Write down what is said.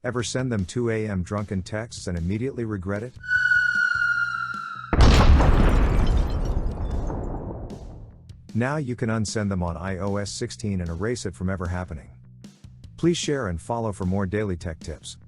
Ever send them 2 a.m. drunken texts and immediately regret it? Now you can unsend them on iOS 16 and erase it from ever happening. Please share and follow for more daily tech tips.